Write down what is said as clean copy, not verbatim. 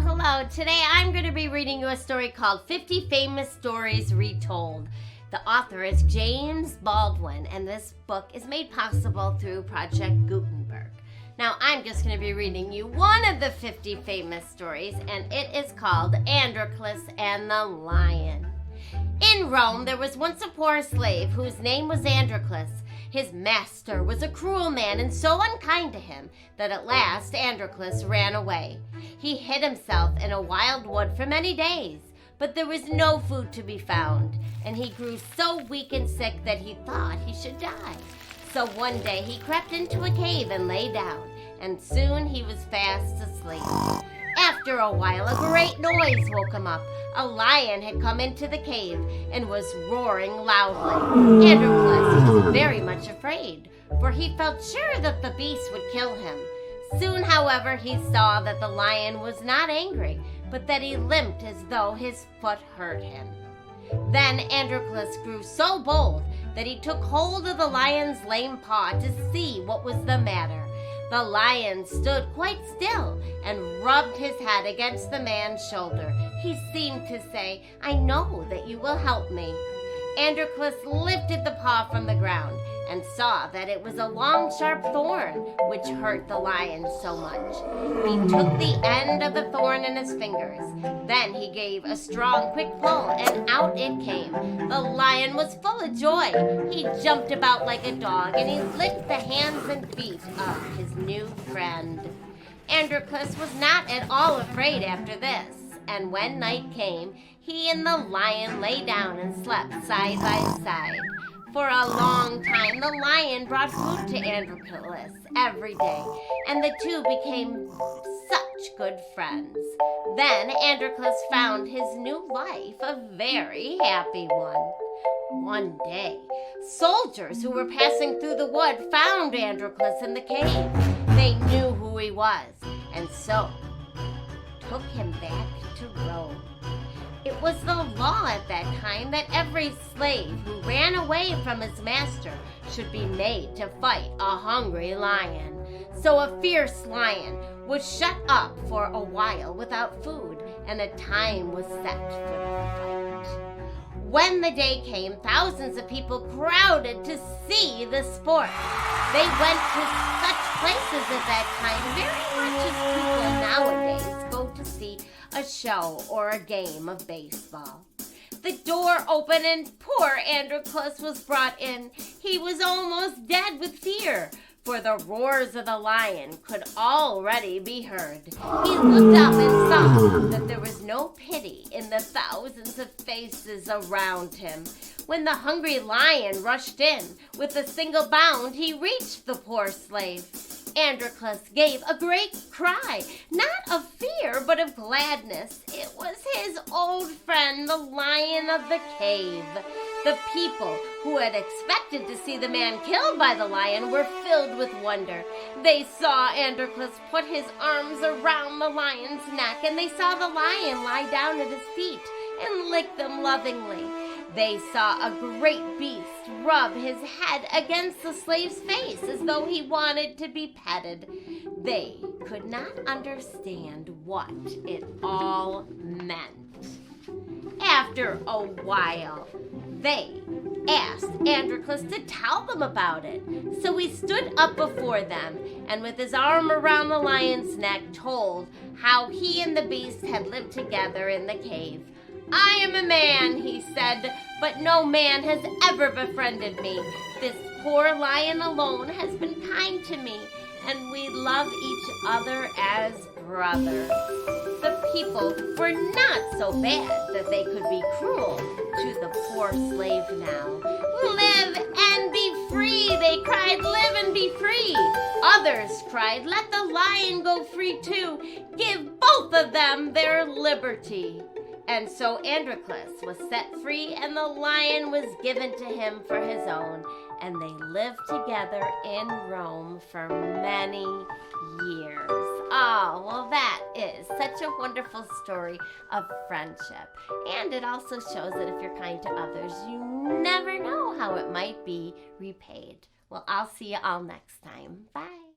Hello. Today I'm going to be reading you a story called 50 Famous Stories Retold. The author is James Baldwin, and this book is made possible through Project Gutenberg. Now, I'm just going to be reading you one of the 50 famous stories, and it is called Androclus and the Lion. In Rome, there was once a poor slave whose name was Androclus. His master was a cruel man and so unkind to him that at last Androclus ran away. He hid himself in a wild wood for many days, but there was no food to be found, and he grew so weak and sick that he thought he should die. So one day he crept into a cave and lay down, and soon he was fast asleep. After a while, a great noise woke him up. A lion had come into the cave and was roaring loudly. Androclus was very much afraid, for he felt sure that the beast would kill him. Soon, however, he saw that the lion was not angry, but that he limped as though his foot hurt him. Then Androclus grew so bold that he took hold of the lion's lame paw to see what was the matter. The lion stood quite still and rubbed his head against the man's shoulder. He seemed to say, "I know that you will help me." Androclus lifted the paw from the ground and saw that it was a long, sharp thorn, which hurt the lion so much. He took the end of the thorn in his fingers. Then he gave a strong, quick pull, and out it came. The lion was full of joy. He jumped about like a dog, and he licked the hands and feet of his new friend. Androclus was not at all afraid after this, and when night came, he and the lion lay down and slept side by side. For a long time, the lion brought food to Androclus every day, and the two became such good friends. Then Androclus found his new life a very happy one. One day, soldiers who were passing through the wood found Androclus in the cave. They knew who he was, and so took him back to Rome. It was the law at that time that every slave who ran away from his master should be made to fight a hungry lion. So a fierce lion was shut up for a while without food, and a time was set for the fight. When the day came, thousands of people crowded to see the sport. They went to such places at that time, very much as people nowadays go to see a show or a game of baseball. The door opened and poor Androclus was brought in. He was almost dead with fear, for the roars of the lion could already be heard. He looked up and saw that there was no pity in the thousands of faces around him. When the hungry lion rushed in, with a single bound, he reached the poor slave. Androclus gave a great cry, not of fear, but of gladness. It was his old friend, the lion of the cave. The people who had expected to see the man killed by the lion were filled with wonder. They saw Androclus put his arms around the lion's neck, and they saw the lion lie down at his feet and lick them lovingly. They saw a great beast rub his head against the slave's face as though he wanted to be petted. They could not understand what it all meant. After a while, they asked Androclus to tell them about it. So he stood up before them and with his arm around the lion's neck told how he and the beast had lived together in the cave. "I am a man," he said, "but no man has ever befriended me. This poor lion alone has been kind to me, and we love each other as brothers." The people were not so bad that they could be cruel to the poor slave now. "Live and be free," they cried, "live and be free." Others cried, "Let the lion go free too. Give both of them their liberty." And so Androclus was set free, and the lion was given to him for his own, and they lived together in Rome for many years. Oh, well, that is such a wonderful story of friendship. And it also shows that if you're kind to others, you never know how it might be repaid. Well, I'll see you all next time. Bye.